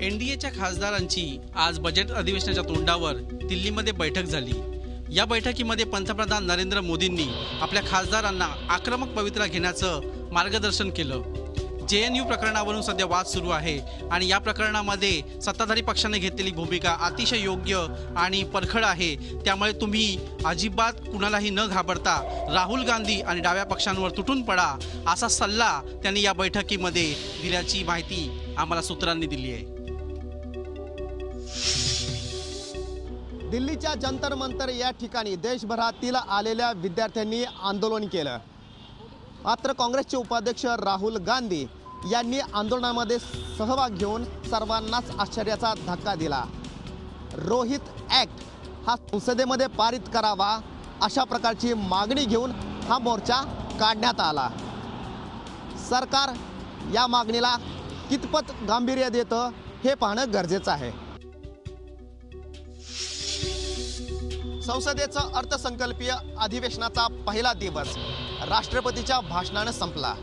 एनडीएच्या खासदारांची आज बजेट अधिवेशनाच्या तोंडावर दिल्लीमध्ये बैठक झाली। या बैठकीमध्ये पंतप्रधान नरेंद्र मोदींनी आपल्या खासदारांना आक्रमक पवित्रा घेण्याचं मार्गदर्शन केलं। जेएनयू प्रकरणावरून सध्या वाद सुरू आहे आणि या प्रकरणामध्ये सत्ताधारी पक्षाने घेतलेली भूमिका अतिशय योग्य आणि परखड आहे। त्यामुळे तुम्ही अजिबात कुणालाही न घाबरता राहुल गांधी आणि डाव्या पक्षांवर तुटून पडा असा सल्ला त्यांनी या बैठकीमध्ये दिल्याची माहिती आम्हाला सूत्रांनी दिली आहे। दिल्लीच्या जंतर मंतर या ठिकाणी देशभरातील आलेल्या विद्यार्थ्यांनी आंदोलन केलं। मात्र काँग्रेसचे उपाध्यक्ष राहुल गांधी यांनी आंदोलनामध्ये सहभाग घेऊन सर्वांनाच आश्चर्याचा धक्का दिला। रोहित ॲक्ट हा संसदेमध्ये पारित करावा अशा प्रकारची मागणी घेऊन हा मोर्चा काढण्यात आला। सरकार या मागणीला कितपत गांभीर्य देतं हे पाहणं गरजेचं आहे। संसदेचं अर्थसंकल्पीय अधिवेशनाचा पहिला दिवस राष्ट्रपतीच्या भाषणाने संपला।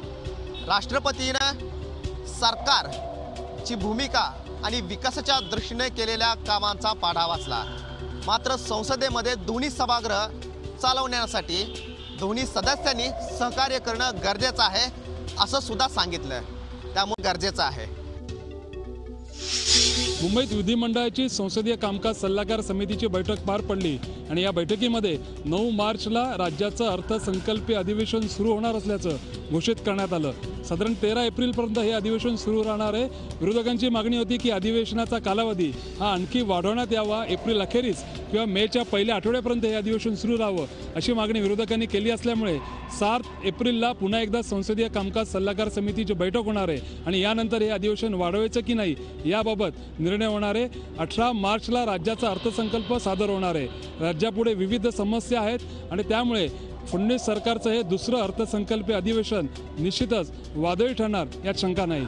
राष्ट्रपतीने सरकारची भूमिका आणि विकासाच्या दृष्टीने केलेल्या कामांचा पाढा वाचला। मात्र संसदेमध्ये दोन्ही सभागृह चालवण्यासाठी दोन्ही सदस्यांनी सहकार्य करणं गरजेचं आहे असं सुद्धा सांगितलं। त्यामुळे गरजेचं आहे। मुंबईत विधिमंडळाची संसदीय कामकाज सल्लागार समितीची बैठक पार पडली आणि या बैठकीमध्ये 9 मार्चला राज्याचं अर्थसंकल्पीय अधिवेशन सुरू होणार असल्याचं घोषित करण्यात आलं। साधारण 13 एप्रिलपर्यंत हे अधिवेशन सुरू राहणार आहे। विरोधकांची मागणी होती की अधिवेशनाचा कालावधी हा आणखी वाढवण्यात यावा, एप्रिल अखेरीस किंवा मेच्या पहिल्या आठवड्यापर्यंत हे अधिवेशन सुरू राहावं अशी मागणी विरोधकांनी केली असल्यामुळे 7 एप्रिलला पुन्हा एकदा संसदीय कामकाज सल्लागार समितीची बैठक होणार आहे आणि यानंतर हे अधिवेशन वाढवायचं की नाही याबाबत निर्णय होणार आहे। 18 मार्चला राज्याचा अर्थसंकल्प सादर होणार आहे। राज्यापुढे विविध समस्या आहेत आणि त्यामुळे फडणवीस सरकारचं हे दुसरं अर्थसंकल्पीय अधिवेशन निश्चितच वादळी ठरणार यात शंका नाही।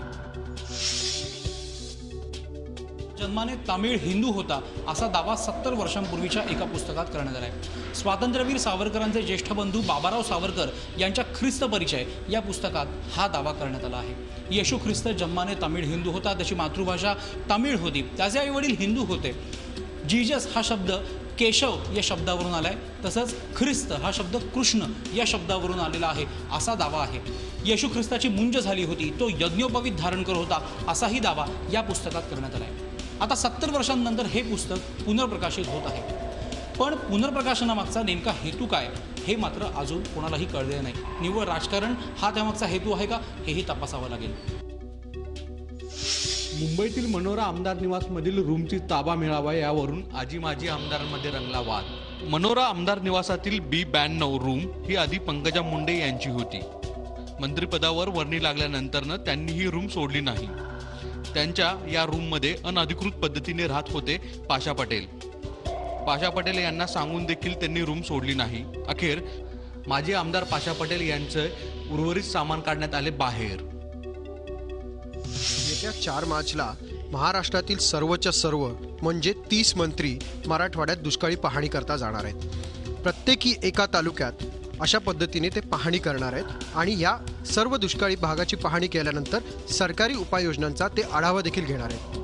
जन्माने तामिळ हिंदू होता असा दावा 70 वर्षांपूर्वीच्या एका पुस्तकात करण्यात आला आहे। स्वातंत्र्यवीर सावरकरांचे ज्येष्ठ बंधू बाबाराव सावरकर यांच्या ख्रिस्त परिचय या पुस्तकात हा दावा करण्यात आला आहे। येशू ख्रिस्त जन्माने तामिळ हिंदू होता, त्याची मातृभाषा तामिळ होती, त्याचे आई वडील हिंदू होते। जीजस हा शब्द केशव या शब्दावरून आलाय, तसंच ख्रिस्त हा शब्द कृष्ण या शब्दावरून आलेला आहे असा दावा आहे। येशू ख्रिस्ताची मुंज झाली होती, तो यज्ञोपवीत धारण करत होता असाही दावा या पुस्तकात करण्यात आला आहे। आता 70 वर्षांनंतर हे पुस्तक पुनर्प्रकाशित होत आहे, पण पुनर्प्रकाशनामागचा नेमका हेतू काय हे मात्र अजून कोणालाही कळले नाही। निव्वळ राजकारण हा त्यामागचा हेतू आहे का हेही तपासावं लागेल। मुंबईतील मनोरा आमदार निवासमधील रूमची ताबा मिळावा यावरून आजी माजी आमदारांमध्ये रंगला वाद। मनोरा आमदार निवासातील B92 रूम ही आधी पंकजा मुंडे यांची होती। मंत्रिपदावर वर्णी लागल्यानंतरनं त्यांनी ही रूम सोडली नाही। त्यांच्या या रूममध्ये अनधिकृत पद्धतीने राहत होते पाशा पटेल। पाशा पटेल यांना सांगून देखील त्यांनी रूम सोडली नाही। अखेर माजी आमदार पाशा पटेल यांचे उर्वरित सामान काढण्यात आले बाहेर। येत्या 4 मार्चला महाराष्ट्रातील सर्वच्या सर्व म्हणजे 30 मंत्री मराठवाड्यात दुष्काळी पाहणी करता जाणार आहेत। प्रत्येकी एका तालुक्यात अशा पद्धतीने ते पाहणी करणार आहेत आणि या सर्व दुष्काळी भागाची पाहणी केल्यानंतर सरकारी उपाययोजनांचा ते आढावा देखील घेणार आहेत।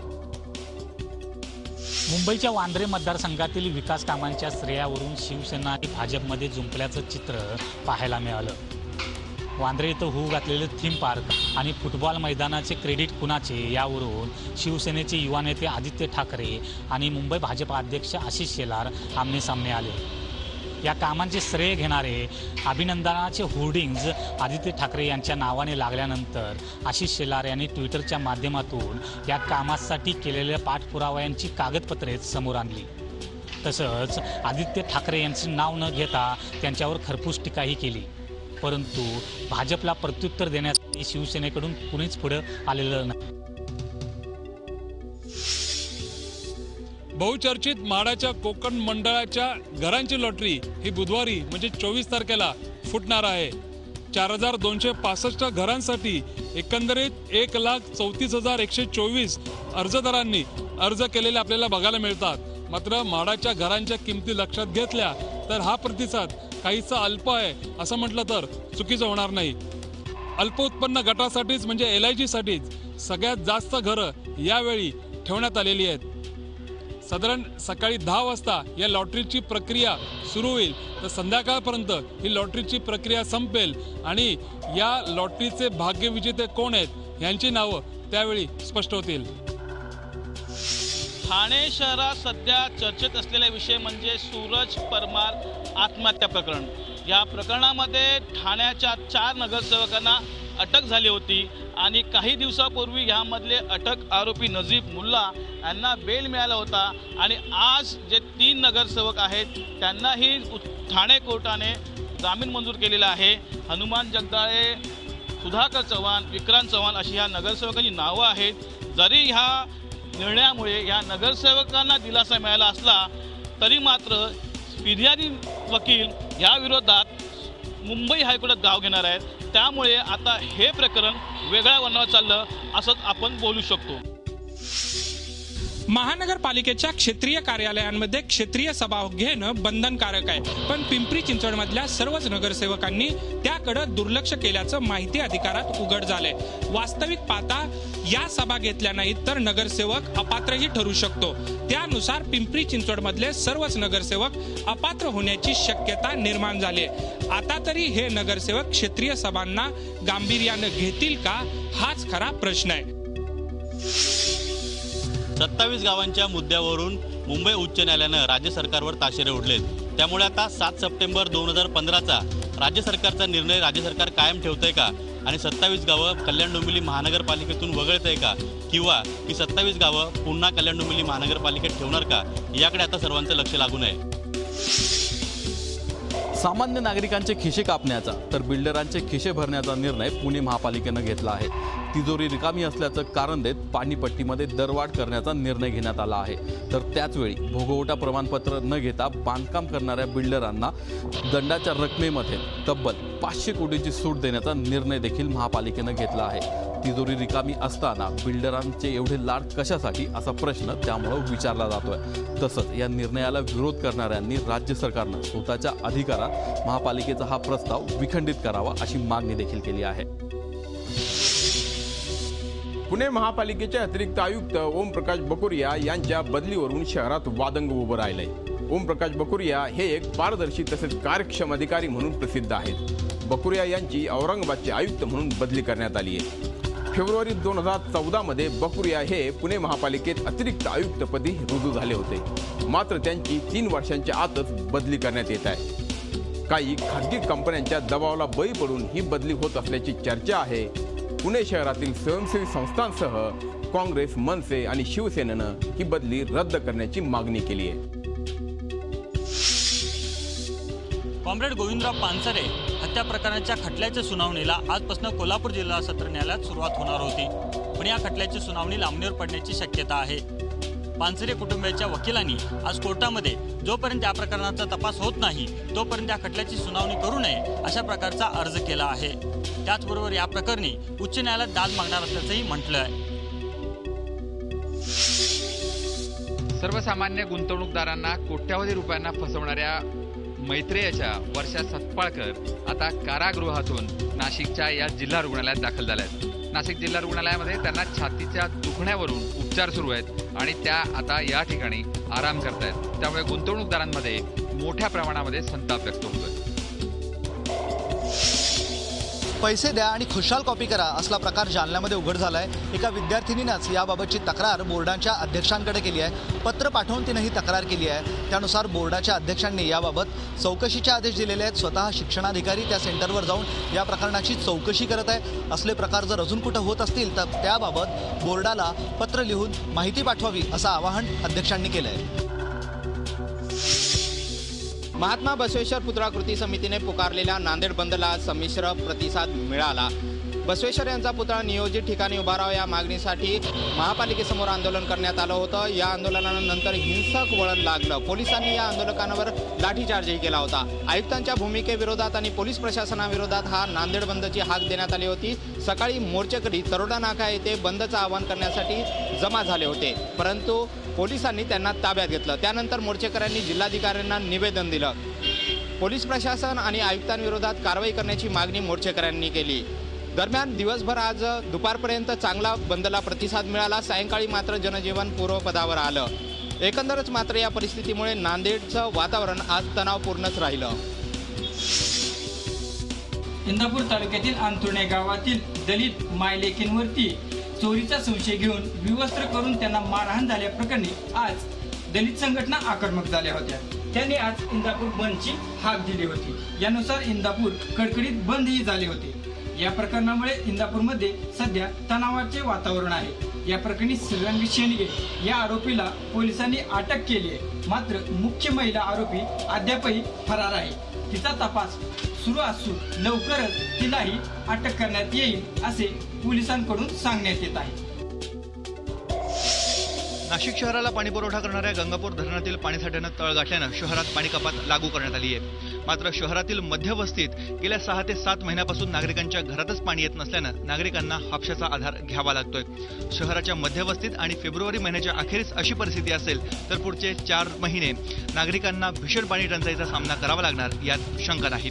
मुंबईच्या वांद्रे मतदारसंघातील विकास कामांच्या श्रेयावरून शिवसेना आणि भाजपमध्ये जुंपल्याचं चित्र पाहायला मिळालं। वांद्रे इथं होऊ घातलेले थीम पार्क आणि फुटबॉल मैदानाचे क्रेडिट कुणाचे यावरून शिवसेनेचे युवा नेते आदित्य ठाकरे आणि मुंबई भाजप अध्यक्ष आशिष शेलार आमनेसामने आले। या कामांचे श्रेय घेणारे अभिनंदनाचे होर्डिंग्ज आदित्य ठाकरे यांच्या नावाने लागल्यानंतर आशिष शेलार यांनी ट्विटरच्या माध्यमातून या कामासाठी केलेल्या पाठपुराव्यांची कागदपत्रे समोर आणली। तसंच आदित्य ठाकरे यांचे नाव न घेता त्यांच्यावर खरपूस टीकाही केली, परंतु भाजपला प्रत्युत्तर देण्यासाठी शिवसेनेकडून कुणीच पुढे आलेलं नाही। बहुचर्चित माडाच्या कोकण मंडळाच्या घरांची लॉटरी ही बुधवारी म्हणजे 24 तारखेला फुटणार आहे। 4265 घरांसाठी एकंदरीत 1,34,124 अर्जदारांनी अर्ज केलेले आपल्याला बघायला मिळतात। मात्र माडाच्या घरांच्या किमती लक्षात घेतल्या तर हा प्रतिसाद काहीसा अल्प आहे असं म्हटलं तर चुकीचं होणार नाही। अल्प उत्पन्न गटासाठीच म्हणजे LIG साठीच सगळ्यात जास्त घरं यावेळी ठेवण्यात आलेली आहेत। साधारण सकाळी 10 वाजता या लॉटरीची प्रक्रिया सुरू होईल, तर संध्याकाळपर्यंत ही लॉटरीची प्रक्रिया संपेल आणि या लॉटरीचे भाग्यविजेते कोण आहेत यांची नावं त्यावेळी स्पष्ट होतील। ठाणे शहरात सध्या चर्चेत असलेला विषय म्हणजे सूरज परमार आत्महत्या प्रकरण। या प्रकरणामध्ये ठाण्याच्या 4 नगरसेवकांना अटक झाली होती आणि काही दिवसापूर्वी यामधले अटक आरोपी नजीब मुल्ला यांना बेल मिळाला होता आणि आज जे 3 नगरसेवक आहेत त्यांनाही ठाणे कोर्टाने जामीन मंजूर केलेला आहे। हनुमान जगदाळे, सुधाकर चव्हाण, विक्रांत चव्हाण अशी ह्या नगरसेवकांची नावं आहेत। जरी ह्या निर्णयामुळे या नगरसेवकांना दिलासा मिळाला असला तरी मात्र फिर्यादी वकील या विरोधात मुंबई हायकोर्टात धाव घेणार आहेत। त्यामुळे आता हे प्रकरण वेगळ्या वळणावर चाललं असंच आपण बोलू शकतो। महानगरपालिकेच्या क्षेत्रीय कार्यालयांमध्ये क्षेत्रीय सभा घेणं बंधनकारक आहे, पण पिंपरी चिंचवडमधल्या सर्वच नगरसेवकांनी त्याकडे दुर्लक्ष केल्याचं माहिती अधिकारात उघड झालंय। वास्तविक पाहता या सभा घेतल्या नाहीत तर नगरसेवक अपात्रही ठरू शकतो। त्यानुसार पिंपरी चिंचवडमधले सर्वच नगरसेवक अपात्र होण्याची शक्यता निर्माण झाली आहे। आता तरी हे नगरसेवक क्षेत्रीय सभांना गांभीर्यानं घेतील का, हाच खरा प्रश्न आहे। 27 गावांच्या मुद्द्यावरून मुंबई उच्च न्यायालयानं राज्य सरकारवर ताशेरे ओढलेत। त्यामुळे आता 7 सप्टेंबर 2015चा राज्य सरकारचा निर्णय राज्य सरकार कायम ठेवतंय का आणि 27 गावं कल्याण डोंबिवली महानगरपालिकेतून वगळतंय का, किंवा ही 27 गावं पुन्हा कल्याण डोंबिवली महानगरपालिकेत ठेवणार का, याकडे आता सर्वांचं लक्ष लागून आहे। सामान्य नागरिकांचे खिसे कापण्याचा तर बिल्डरांचे खिसे भरण्याचा निर्णय पुणे महापालिकेनं घेतला आहे। तिजोरी रिकामी असल्याचं कारण देत पाणीपट्टीमध्ये दरवाढ करण्याचा निर्णय घेण्यात आला आहे, तर त्याचवेळी भोगवटा प्रमाणपत्र न घेता बांधकाम करणाऱ्या बिल्डरांना दंडाच्या रकमेमध्ये तब्बल 500 कोटीची सूट देण्याचा निर्णय देखील महापालिकेनं घेतला आहे। तिजोरी रिकामी असताना बिल्डरांचे एवढे लाड कशासाठी असा प्रश्न त्यामुळे विचारला जातोय। तसंच या निर्णयाला विरोध करणाऱ्यांनी राज्य सरकारनं स्वतःच्या अधिकारात महापालिकेचा हा प्रस्ताव विखंडित करावा अशी मागणी देखील केली आहे। पुणे महापालिकेचे अतिरिक्त आयुक्त ओमप्रकाश बकुरिया यांच्या बदलीवरून शहरात वादंग उभं राहिलंय। ओमप्रकाश बकुरिया हे एक पारदर्शी तसेच कार्यक्षम अधिकारी म्हणून प्रसिद्ध आहेत। बकुरिया यांची औरंगाबादचे आयुक्त म्हणून बदली करण्यात आली आहे। फेब्रुवारी 2014 मध्ये बकुरिया हे पुणे महापालिकेत अतिरिक्त आयुक्तपदी रुजू झाले होते, मात्र त्यांची 3 वर्षांच्या आतच बदली करण्यात येत आहे। काही खासगी कंपन्यांच्या दबावाला बळी पडून ही बदली होत असल्याची चर्चा आहे। पुणे शहरातील स्वयंसेवी संस्थांसह काँग्रेस, मनसे आणि शिवसेनेनं ही बदली रद्द करण्याची मागणी केली आहे। कॉम्रेड गोविंदराव पानसरे हत्या प्रकरणाच्या खटल्याच्या सुनावणीला आजपासून कोल्हापूर जिल्हा सत्र न्यायालयात सुरुवात होणार होती, पण या खटल्याची सुनावणी लांबणीवर पडण्याची शक्यता आहे। पानसरे कुटुंबियाच्या वकिलांनी आज कोर्टामध्ये जोपर्यंत या प्रकरणाचा तपास होत नाही तोपर्यंत या खटल्याची सुनावणी करू नये अशा प्रकारचा अर्ज केला आहे। त्याचबरोबर या प्रकरणी उच्च न्यायालयात दाद मागणार असल्याचंही म्हटलं आहे। सर्वसामान्य गुंतवणूकदारांना कोट्यावधी रुपयांना फसवणाऱ्या मैत्रेयाच्या वर्षा सतपाळकर आता कारागृहातून नाशिकच्या या जिल्हा रुग्णालयात दाखल झाल्या आहेत। नाशिक जिल्हा रुग्णालयामध्ये त्यांना छातीच्या दुखण्यावरून उपचार सुरू आहेत आणि त्या आता या ठिकाणी आराम करतायत। त्यामुळे गुंतवणूकदारांमध्ये मोठ्या प्रमाणामध्ये संताप व्यक्त होतोय। पैसे द्या आणि खुशाल कॉपी करा असला प्रकार जालन्यामध्ये उघड झाला आहे। एका विद्यार्थिनीनंच याबाबतची तक्रार बोर्डाच्या अध्यक्षांकडे केली आहे। पत्र पाठवून तिनं ही तक्रार केली आहे। त्यानुसार बोर्डाच्या अध्यक्षांनी याबाबत चौकशीचे आदेश दिलेले आहेत। स्वतः शिक्षणाधिकारी त्या सेंटरवर जाऊन या प्रकरणाची चौकशी करत आहे। असले प्रकार जर अजून कुठं होत असतील तर त्याबाबत बोर्डाला पत्र लिहून माहिती पाठवावी असं आवाहन अध्यक्षांनी केलं आहे। महात्मा बसवेश्वर पुतळा कृती समितीने पुकारलेल्या नांदेड बंदला संमिश्र प्रतिसाद मिळाला। बसवेश्वर यांचा पुतळा नियोजित ठिकाणी उभारावा या मागणीसाठी महापालिकेसमोर आंदोलन करण्यात आलं होतं। या आंदोलनानंतर हिंसक वळण लागलं। पोलिसांनी या आंदोलकांवर लाठीचार्जही केला होता। आयुक्तांच्या भूमिकेविरोधात आणि पोलीस प्रशासनाविरोधात हा नांदेड बंदची हाक देण्यात आली होती। सकाळी मोर्चेकरी तरोडा नाका येथे बंदचं आवाहन करण्यासाठी जमा झाले होते, परंतु पोलिसांनी त्यांना ताब्यात घेतलं। त्यानंतर मोर्चेकऱ्यांनी जिल्हाधिकाऱ्यांना निवेदन दिलं। पोलीस प्रशासन आणि आयुक्तांविरोधात कारवाई करण्याची मागणी मोर्चेकऱ्यांनी केली। दरम्यान दिवसभर आज दुपारपर्यंत चांगला बंदला प्रतिसाद मिळाला. सायंकाळी मात्र जनजीवन पूर्वपदावर आलं. एकंदरच मात्र या परिस्थितीमुळे नांदेडचं वातावरण आज तणावपूर्णच राहिलं. इंदापूर तालुक्यातील अंतुर्णे गावातील दलित मायलेकींवरती चोरीचा संशय घेऊन विवस्त्र करून त्यांना मारहाण झाल्याप्रकरणी आज दलित संघटना आक्रमक झाल्या होत्या. त्यांनी आज इंदापूर बंदची हाक दिली होती. यानुसार इंदापूर कडकडीत बंदही झाले होते. या प्रकरणामुळे इंदापूरमध्ये सध्या तणावाचे वातावरण आहे. या प्रकरणी शिवरंगी शेंडगे या आरोपीला पोलिसांनी अटक केली आहे. मात्र मुख्य महिला आरोपी अद्यापही फरार आहे. तिचा तपास सुरू असून लवकरच तिलाही अटक करण्यात येईल असे पोलिसांकडून सांगण्यात येत आहे. नाशिक शहराला पाणीपुरवठा करणाऱ्या गंगापूर धरणातील पाणीसाठ्यानं तळ गाठल्यानं शहरात पाणी कपात लागू करण्यात आली आहे. मात्र शहरातील मध्यवस्तीत गेल्या 6 ते 7 महिन्यापासून नागरिकांच्या घरातच पाणी येत नसल्यानं नागरिकांना हापशाचा आधार घ्यावा लागतोय. शहराच्या मध्यवस्तीत आणि फेब्रुवारी महिन्याच्या अखेरीस अशी परिस्थिती असेल तर पुढचे 4 महिने नागरिकांना भीषण पाणी टंचाईचा सामना करावा लागणार यात शंका नाही.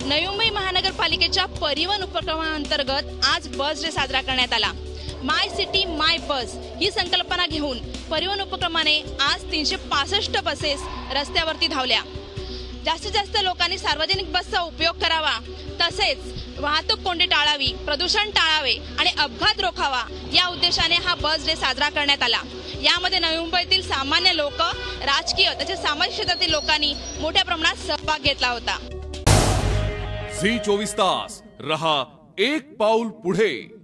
नवी मुंबई महानगरपालिकेच्या परिवहन उपक्रमाअंतर्गत आज बस डे साजरा करण्यात आला. माय सिटी माय बस ही संकल्पना घेऊन परिवहन उपक्रमाने आज 365 बसेस रस्त्यावरती धावल्या. जास्तीत जास्त लोकांनी सार्वजनिक बसचा उपयोग करावा, तसेच वाहतूक कोंडी टाळावी, प्रदूषण टाळावे आणि अपघात रोखावा या उद्देशाने हा बस डे साजरा करण्यात आला. यामध्ये नवी मुंबईतील सामान्य लोक, राजकीय तसेच सामाजिक क्षेत्रातील लोकांनी मोठ्या प्रमाणात सहभाग घेतला होता. झी 24 तास रहा एक पाऊल पुढे.